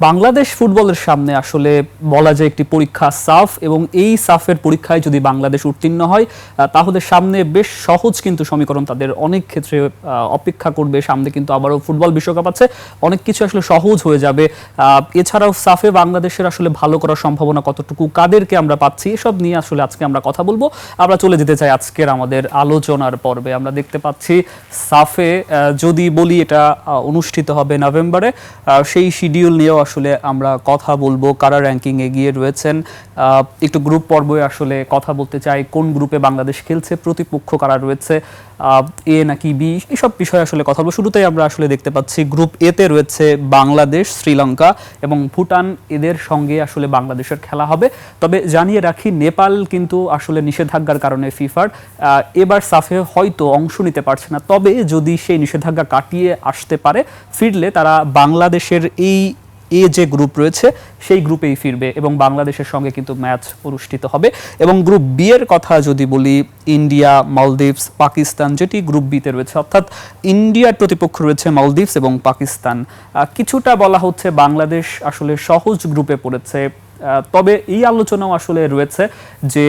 বাংলাদেশ ফুটবলের সামনে আসলে বলা যায় একটি পরীক্ষা সাফ, এবং এই সাফের পরীক্ষায় যদি বাংলাদেশ উত্তীর্ণ হয় তাহলে সামনে বেশ সহজ কিন্তু সমীকরণ তাদের অনেক ক্ষেত্রে অপেক্ষা করবে। সামনে কিন্তু আবারও ফুটবল বিশ্বকাপ আছে, অনেক কিছু আসলে সহজ হয়ে যাবে। এছাড়াও সাফে বাংলাদেশের আসলে ভালো করার সম্ভাবনা কতটুকু, কাদেরকে আমরা পাচ্ছি, এসব নিয়ে আসলে আজকে আমরা কথা বলবো। আমরা চলে যেতে চাই আজকের আমাদের আলোচনার পর্বে। আমরা দেখতে পাচ্ছি সাফে যদি বলি এটা অনুষ্ঠিত হবে নভেম্বরে, সেই শিডিউল নিয়েও আসলে আমরা কথা বলবো। কারা র্যাঙ্কিং এগিয়ে রয়েছেন, একটু গ্রুপ পর্বে আসলে কথা বলতে চাই, কোন গ্রুপে বাংলাদেশ খেলছে, প্রতিপক্ষ কারা রয়েছে, এ নাকি বি, এসব বিষয়ে আসলে কথা বলবো। শুরুতেই আমরা আসলে দেখতে পাচ্ছি গ্রুপ এতে রয়েছে বাংলাদেশ, শ্রীলঙ্কা এবং ভুটান। এদের সঙ্গে আসলে বাংলাদেশের খেলা হবে। তবে জানিয়ে রাখি, নেপাল কিন্তু আসলে নিষেধাজ্ঞার কারণে ফিফার এবার সাফে হয়তো অংশ নিতে পারছে না। তবে যদি সেই নিষেধাজ্ঞা কাটিয়ে আসতে পারে, ফিরলে তারা বাংলাদেশের এই যে গ্রুপ রয়েছে সেই গ্রুপেই ফিরবে এবং বাংলাদেশের সঙ্গে কিন্তু ম্যাচ অনুষ্ঠিত হবে। এবং গ্রুপ বি এর কথা যদি বলি, ইন্ডিয়া, মালদ্বীপস, পাকিস্তান, যেটি গ্রুপ বিতে রয়েছে, অর্থাৎ ইন্ডিয়ার প্রতিপক্ষ রয়েছে মালদ্বীপস এবং পাকিস্তান। কিছুটা বলা হচ্ছে বাংলাদেশ আসলে সহজ গ্রুপে পড়েছে। তবে এই আলোচনাও আসলে রয়েছে যে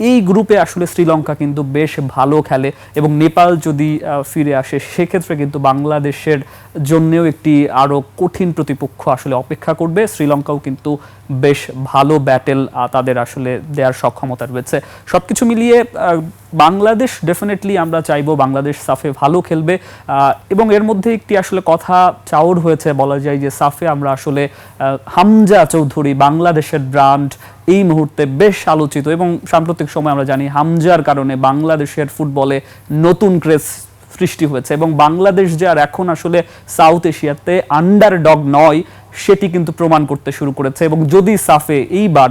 এই গ্রুপে আসলে শ্রীলঙ্কা কিন্তু বেশ ভালো খেলে, এবং নেপাল যদি ফিরে আসে সেক্ষেত্রে কিন্তু বাংলাদেশের জন্যও একটি আরও কঠিন প্রতিপক্ষ আসলে অপেক্ষা করবে। শ্রীলঙ্কাও কিন্তু বেশ ভালো ব্যাটেল তাদের আসলে দেওয়ার সক্ষমতা রয়েছে। সবকিছু মিলিয়ে বাংলাদেশ ডেফিনেটলি আমরা চাইবো বাংলাদেশ সাফে ভালো খেলবে। এবং এর মধ্যে একটি আসলে কথা চাউর হয়েছে, বলা যায় যে সাফে আমরা আসলে হামজা চৌধুরী, বাংলাদেশের ব্র্যান্ড, এই মুহূর্তে বেশ আলোচিত, এবং সাম্প্রতিক সময় আমরা জানি হামজার কারণে বাংলাদেশের ফুটবলে নতুন ক্রেজ সৃষ্টি হয়েছে, এবং বাংলাদেশ যে আর এখন আসলে সাউথ এশিয়াতে আন্ডারডগ নয় সেটি কিন্তু প্রমাণ করতে শুরু করেছে। এবং যদি সাফে এইবার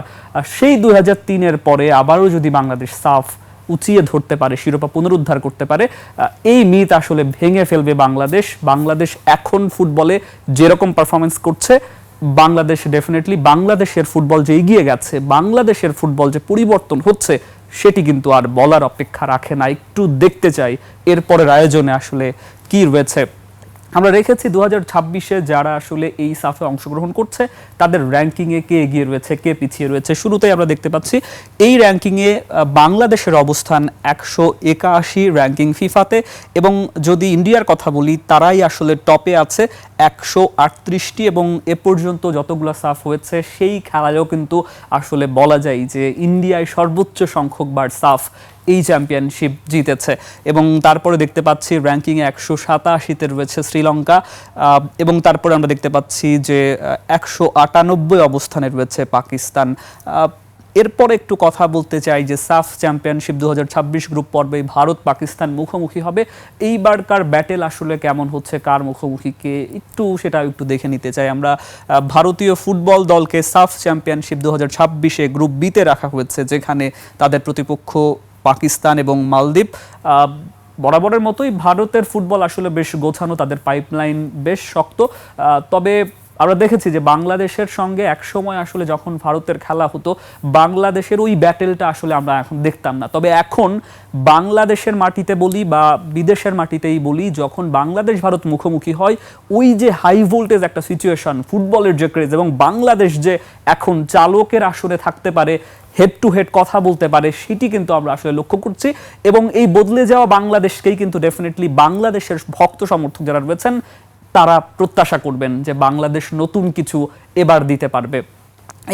সেই 2003-এর পরে আবারও যদি বাংলাদেশ সাফ উঁচিয়ে ধরতে পারে, শিরোপা পুনরুদ্ধার করতে পারে, এই মিথ আসলে ভেঙে ফেলবে বাংলাদেশ। বাংলাদেশ এখন ফুটবলে যেরকম পারফরমেন্স করছে, বাংলাদেশ ডেফিনেটলি, বাংলাদেশের ফুটবল যে এগিয়ে গেছে, বাংলাদেশের ফুটবল যে পরিবর্তন হচ্ছে, সেটি কিন্তু আর বলার অপেক্ষা রাখে না। একটু দেখতে চাই এরপরের আয়োজনে আসলে কি রয়েছে। আমরা রেখেছি 2026-এ যারা আসলে এই সাফে অংশগ্রহণ করছে তাদের র্যাঙ্কিংয়ে কে এগিয়ে রয়েছে, কে পিছিয়ে রয়েছে। শুরুতেই আমরা দেখতে পাচ্ছি এই র্যাঙ্কিংয়ে বাংলাদেশের অবস্থান 181 র্যাঙ্কিং ফিফাতে, এবং যদি ইন্ডিয়ার কথা বলি তারাই আসলে টপে আছে 138টি, এবং এ পর্যন্ত যতগুলো সাফ হয়েছে সেই খেলায়ও কিন্তু আসলে বলা যায় যে ইন্ডিয়ায় সর্বোচ্চ সংখ্যকবার সাফ এই চ্যাম্পিয়নশিপ জিতেছে। এবং তারপরে দেখতে পাচ্ছি র্যাঙ্কিংয়ে 187-তে রয়েছে শ্রীলঙ্কা, এবং তারপরে আমরা দেখতে পাচ্ছি যে 198 অবস্থানে রয়েছে পাকিস্তান। এরপরে একটু কথা বলতে চাই যে সাফ চ্যাম্পিয়নশিপ 2026 গ্রুপ পর্বে ভারত পাকিস্তান মুখোমুখি হবে। এইবারকার ব্যাটেল আসলে কেমন হচ্ছে, কার মুখোমুখি কে, সেটা একটু দেখে নিতে চাই আমরা। ভারতীয় ফুটবল দলকে সাফ চ্যাম্পিয়নশিপ 2026-এ গ্রুপ বিতে রাখা হয়েছে, যেখানে তাদের প্রতিপক্ষ পাকিস্তান এবং মালদ্বীপ। বরাবরের মতোই ভারতের ফুটবল আসলে বেশ গোছানো, তাদের পাইপলাইন বেশ শক্ত। তবে আমরা দেখেছি যে বাংলাদেশের সঙ্গে একসময় আসলে যখন ভারতের খেলা হতো, বাংলাদেশের ওই ব্যাটেলটা আসলে আমরা এখন দেখতাম না। তবে এখন বাংলাদেশের মাটিতে বলি বা বিদেশের মাটিতেই বলি, যখন বাংলাদেশ ভারত মুখোমুখি হয়, ওই যে হাই ভোল্টেজ একটা সিচুয়েশন, ফুটবলের যে ক্রেজ, এবং বাংলাদেশ যে এখন চালকের আসরে থাকতে পারে, হেড টু হেড কথা বলতে পারে, সেটি কিন্তু আমরা আসলে লক্ষ্য করছি। এবং এই বদলে যাওয়া বাংলাদেশকেই কিন্তু ডেফিনেটলি বাংলাদেশের ভক্ত সমর্থক যারা রয়েছেন তারা প্রত্যাশা করবেন যে বাংলাদেশ নতুন কিছু এবার দিতে পারবে।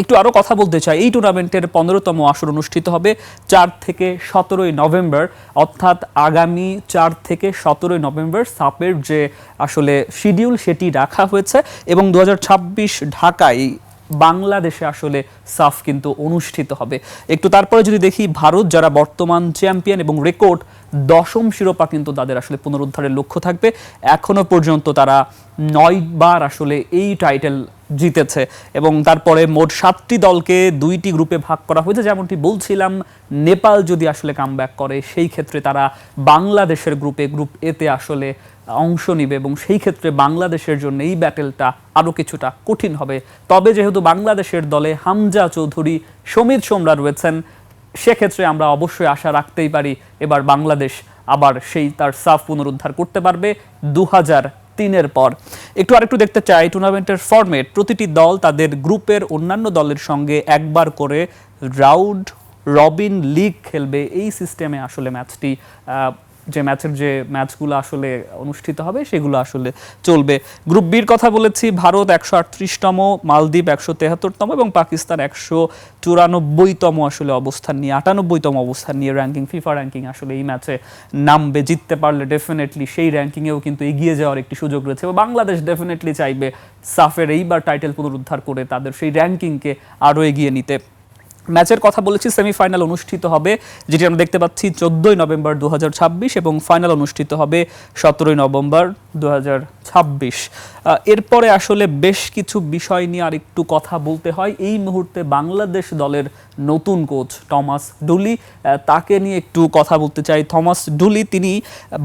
একটু আরও কথা বলতে চাই, এই টুর্নামেন্টের 15তম আসর অনুষ্ঠিত হবে 4 থেকে 17 নভেম্বর, অর্থাৎ আগামী 4 থেকে 17 নভেম্বর সাপের যে আসলে শিডিউল সেটি রাখা হয়েছে। এবং 2026 ঢাকায় বাংলাদেশে আসলে সাফ কিন্তু অনুষ্ঠিত হবে। একটু তারপরে যদি দেখি, ভারত যারা বর্তমান চ্যাম্পিয়ন এবং রেকর্ড 10ম শিরোপা কিন্তু তাদের আসলে পুনরুদ্ধারের লক্ষ্য থাকবে। এখনো পর্যন্ত তারা 9 বার আসলে এই টাইটেল জিতেছে, এবং তারপরে মোট 7টি দলকে 2টি গ্রুপে ভাগ করা হয়েছে। যেমনটি বলছিলাম, নেপাল যদি আসলে কামব্যাক করে সেই ক্ষেত্রে তারা বাংলাদেশের গ্রুপে, গ্রুপ এতে আসলে অংশ নিবে, এবং সেই ক্ষেত্রে বাংলাদেশের জন্য এই ব্যাটেলটা আরও কিছুটা কঠিন হবে। তবে যেহেতু বাংলাদেশের দলে হামজা চৌধুরী, সমিত সোমরা রয়েছেন, সেক্ষেত্রে আমরা অবশ্যই আশা রাখতেই পারি এবার বাংলাদেশ আবার সেই তার সাফ পুনরুদ্ধার করতে পারবে 2003 3-এর পর আরেকটু দেখতে চাই টুর্নামেন্টের ফরম্যাট। প্রতিটি দল তাদের গ্রুপের অন্যান্য দলের সঙ্গে একবার করে রাউন্ড রবিন লিগ খেলবে। এই সিস্টেমে আসলে ম্যাচগুলো আসলে অনুষ্ঠিত হবে সেগুলো আসলে চলবে। গ্রুপ বির কথা বলেছি, ভারত 138তম, মালদ্বীপ 173তম এবং পাকিস্তান 194তম আসলে অবস্থান নিয়ে 98তম অবস্থান নিয়ে ফিফা র্যাঙ্কিং আসলে এই ম্যাচে নামবে। জিততে পারলে ডেফিনেটলি সেই র্যাঙ্কিংয়েও কিন্তু এগিয়ে যাওয়ার একটি সুযোগ রয়েছে এবং বাংলাদেশ ডেফিনেটলি চাইবে সাফের এইবার টাইটেল পুনরুদ্ধার করে তাদের সেই র্যাঙ্কিংকে আরও এগিয়ে নিতে। ম্যাচের কথা বলেছি, সেমিফাইনাল অনুষ্ঠিত হবে যেটি আমরা দেখতে পাচ্ছি 14 নভেম্বর 2026 এবং ফাইনাল অনুষ্ঠিত হবে 17 নভেম্বর 2026। এরপরে আসলে বেশ কিছু বিষয় নিয়ে আর একটু কথা বলতে হয়। এই মুহূর্তে বাংলাদেশ দলের নতুন কোচ থমাস ডুলি, তাকে নিয়ে একটু কথা বলতে চাই। থমাস ডুলি তিনি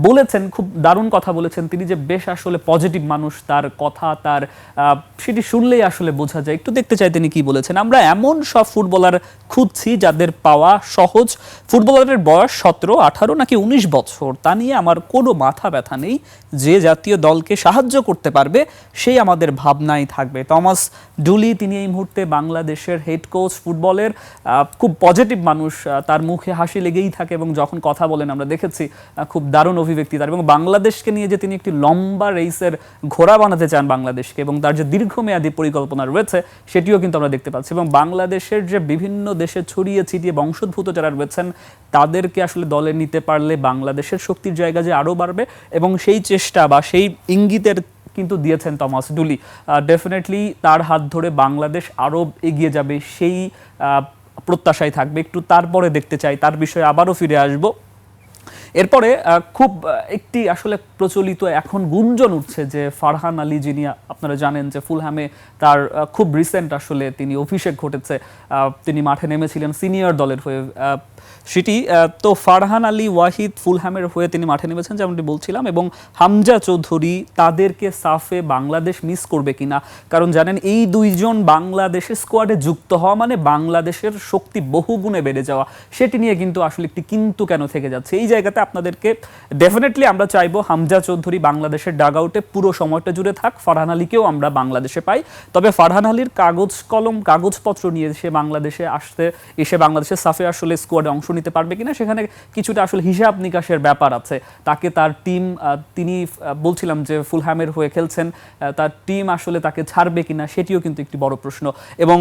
বলেছেন, খুব দারুণ কথা বলেছেন তিনি, যে বেশ আসলে পজিটিভ মানুষ, তার কথা সেটি শুনলেই আসলে বোঝা যায়। একটু দেখতে চাই তিনি কি বলেছেন। আমরা এমন সব ফুটবলার খুঁজছি যাদের পাওয়া সহজ। ফুটবলারের বয়স 17, 18 নাকি 19 বছর তা নিয়ে আমার কোনো মাথা ব্যথা নেই। যে জাতীয় দলকে সাহায্য করতে পারবে সেই আমাদের ভাবনাই থাকবে। থমাস ডুলি তিনি এই মুহূর্তে বাংলাদেশের হেড কোচ ফুটবলের, খুব পজিটিভ মানুষ, তার মুখে হাসি লেগেই থাকে এবং যখন কথা বলেন আমরা দেখেছি খুব দারুণ অভিব্যক্তি তার। এবং বাংলাদেশকে নিয়ে যে তিনি একটি লম্বা রেসের ঘোড়া বানাতে চান বাংলাদেশকে এবং তার যে দীর্ঘমেয়াদী পরিকল্পনা রয়েছে সেটিও কিন্তু আমরা দেখতে পাচ্ছি। এবং বাংলাদেশের যে বিভিন্ন দেশে ছড়িয়ে ছিটিয়ে বংশোদ্ভূত যারা রয়েছেন তাদেরকে আসলে দলে নিতে পারলে বাংলাদেশের শক্তির জায়গা যে আরও বাড়বে এবং সেই চেষ্টা বা সেই ইঙ্গিতের কিন্তু দিয়েছেন থমাস ডুলি। ডেফিনেটলি তার হাত ধরে বাংলাদেশ আরও এগিয়ে যাবে সেই প্রত্যাশাই থাকবে। একটু তারপরে দেখতে চাই, তার বিষয়ে আবারও ফিরে আসব। এরপরে খুব একটি আসলে প্রচলিত এখন গুঞ্জন উঠছে যে ফারহান আলী, যিনি আপনারা জানেন যে ফুলহ্যামে তার খুব রিসেন্ট আসলে তিনি অভিষেক ঘটেছে, তিনি মাঠে নেমেছিলেন সিনিয়র দলের হয়ে সেটি। তো ফারহান আলী ওয়াহিদ ফুলহ্যামের হয়ে তিনি মাঠে নেমেছেন যেমনটি বলছিলাম, এবং হামজা চৌধুরী, তাদেরকে সাফে বাংলাদেশ মিস করবে কিনা, কারণ জানেন এই দুইজন বাংলাদেশের স্কোয়াডে যুক্ত হওয়া মানে বাংলাদেশের শক্তি বহুগুণে বেড়ে যাওয়া, সেটি নিয়ে কিন্তু আসলে একটি কিন্তু কেন থেকে যাচ্ছে। এই জায়গাতে আপনাদেরকে ডেফিনেটলি আমরা চাইবো হামজা চৌধুরী বাংলাদেশের ডাগ আউটে পুরো সময়টা জুড়ে থাক, ফারহান আলীকেও আমরা বাংলাদেশে পাই। তবে ফারহান আলীর কাগজপত্র নিয়ে সে বাংলাদেশে এসে বাংলাদেশের সাফে আসলে স্কোয়াডে অংশ নিতে পারবে কিনা সেখানে কিছুটা আসলে হিসাব নিকাশের ব্যাপার আছে। তাকে তার টিম, তিনি বলছিলাম যে ফুলহ্যামের হয়ে খেলছেন, তার টিম আসলে তাকে ছাড়বে কিনা সেটিও কিন্তু একটি বড় প্রশ্ন। এবং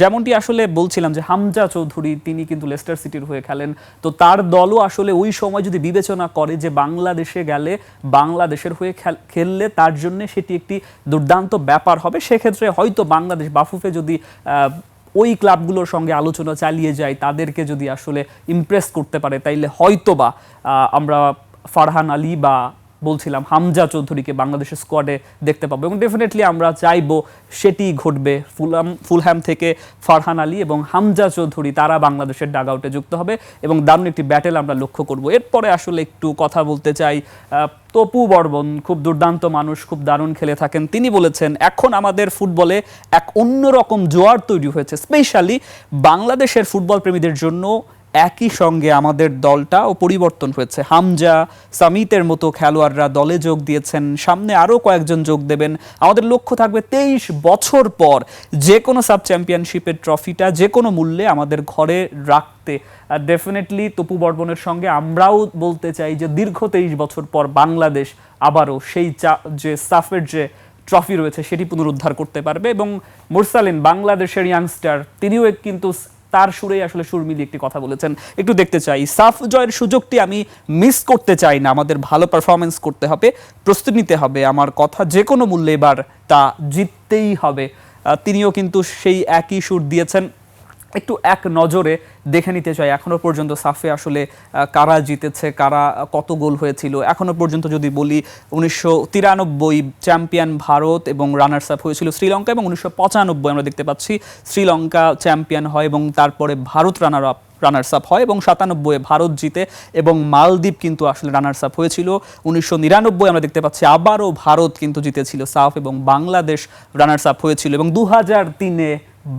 যেমনটি আসলে বলছিলাম যে হামজা চৌধুরী তিনি কিন্তু লেস্টার সিটির হয়ে খেলেন, তো তার দলও আসলে ওই সময় যদি বিবেচনা করে যে বাংলাদেশে গেলে বাংলাদেশের হয়ে খেললে তার জন্য সেটি একটি দুর্দান্ত ব্যাপার হবে, সেক্ষেত্রে হয়তো বাংলাদেশ বাফুফে যদি ওই ক্লাবগুলোর সঙ্গে আলোচনা চালিয়ে যায়, তাদেরকে যদি আসলে ইমপ্রেস করতে পারে, তাইলে হয়তোবা আমরা ফারহান আলী বা বলছিলাম হামজা চৌধুরীকে বাংলাদেশের স্কোয়াডে দেখতে পাবো এবং ডেফিনেটলি আমরা চাইবো সেটি ঘটবে। ফুলহ্যাম থেকে ফারহান আলী এবং হামজা চৌধুরী তারা বাংলাদেশের ডাগ আউটে যুক্ত হবে এবং দারুণ একটি ব্যাটেল আমরা লক্ষ্য করব। এরপরে আসলে একটু কথা বলতে চাই, তপু বর্মন খুব দুর্দান্ত মানুষ, খুব দারুণ খেলে থাকেন। তিনি বলেছেন এখন আমাদের ফুটবলে এক অন্যরকম জোয়ার তৈরি হয়েছে, স্পেশালি বাংলাদেশের ফুটবল প্রেমীদের জন্য। একই সঙ্গে আমাদের দলটাও পরিবর্তন হয়েছে, হামজা সামিতের মতো খেলোয়াড়রা দলে যোগ দিয়েছেন, সামনে আরও কয়েকজন যোগ দেবেন। আমাদের লক্ষ্য থাকবে 23 বছর পর যে কোনো সাব চ্যাম্পিয়নশিপের ট্রফিটা যে কোনো মূল্যে আমাদের ঘরে রাখতে। ডেফিনেটলি তপু বর্মনের সঙ্গে আমরাও বলতে চাই যে দীর্ঘ 23 বছর পর বাংলাদেশ আবারও সেই যে সাফের যে ট্রফি রয়েছে সেটি পুনরুদ্ধার করতে পারবে। এবং মুরসালিন বাংলাদেশের ইয়াংস্টার, তিনিও কিন্তু তার সুরেই আসলে সুর মিলিয়ে একটি কথা বলেছেন, একটু দেখতে চাই। সাফ জয়ের সুযোগটি আমি মিস করতে চাই না, আমাদের ভালো পারফরমেন্স করতে হবে, প্রস্তুতি নিতে হবে, আমার কথা যে কোনো মূল্যে এবার তা জিততেই হবে। তিনিও কিন্তু সেই একই সুর দিয়েছেন। একটু এক নজরে দেখে নিতে চাই এখনো পর্যন্ত সাফে আসলে কারা জিতেছে, কারা কত গোল হয়েছিল। এখনো পর্যন্ত যদি বলি 1993 চ্যাম্পিয়ন ভারত এবং রানার্স আপ হয়েছিল শ্রীলঙ্কা, এবং 1995 আমরা দেখতে পাচ্ছি শ্রীলঙ্কা চ্যাম্পিয়ন হয় এবং তারপরে ভারত রানার্স আপ হয় এবং 97 ভারত জিতে এবং মালদ্বীপ কিন্তু আসলে রানার্স আপ হয়েছিল। 1999 আমরা দেখতে পাচ্ছি আবারও ভারত কিন্তু জিতেছিল সাফ এবং বাংলাদেশ রানার্স আপ হয়েছিল এবং 2003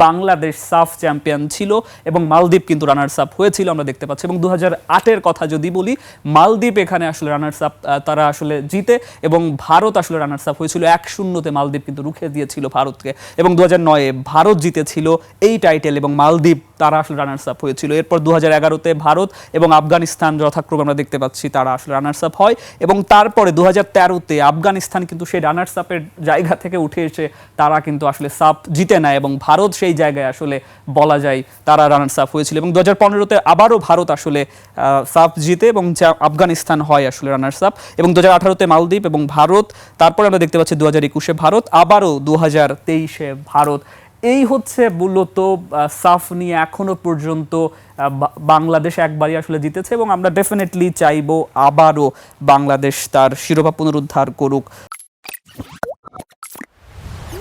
বাংলাদেশ সাফ চ্যাম্পিয়ন ছিল এবং মালদ্বীপ কিন্তু রানার্স আপ হয়েছিল আমরা দেখতে পাচ্ছি। এবং 2008-এর কথা যদি বলি, মালদ্বীপ এখানে আসলে রানার্স আপ, তারা আসলে জিতে এবং ভারত আসলে রানার্স আপ হয়েছিল 1-0-তে। মালদ্বীপ কিন্তু রুখে দিয়েছিল ভারতকে এবং 2009-এ ভারত জিতেছিল এই টাইটেল এবং মালদ্বীপ তারা আসলে রানার্স আপ হয়েছিল। এরপর 2011-তে ভারত এবং আফগানিস্তান যথাক্রমে আমরা দেখতে পাচ্ছি তারা আসলে রানার্স আপ হয় এবং তারপরে 2013-তে আফগানিস্তান কিন্তু সেই রানার্স আপের জায়গা থেকে উঠে এসে তারা কিন্তু আসলে সাপ জিতে নেয় এবং ভারত সেই জায়গায় আসলে বলা যায় তারা রানার্স আপ হয়েছিল। এবং 2015-তে আবারও ভারত আসলে সাপ জিতে এবং আফগানিস্তান হয় আসলে রানার্স আপ। এবং 2018-তে মালদ্বীপ এবং ভারত, তারপরে আমরা দেখতে পাচ্ছি 2021-এ ভারত, আবারও 2023-এ ভারত। এই হচ্ছে মূলত সাফ নিয়ে এখনো পর্যন্ত বাংলাদেশ একবারই আসলে জিতেছে এবং আমরা ডেফিনেটলি চাইবো আবারও বাংলাদেশ তার শিরোপা পুনরুদ্ধার করুক।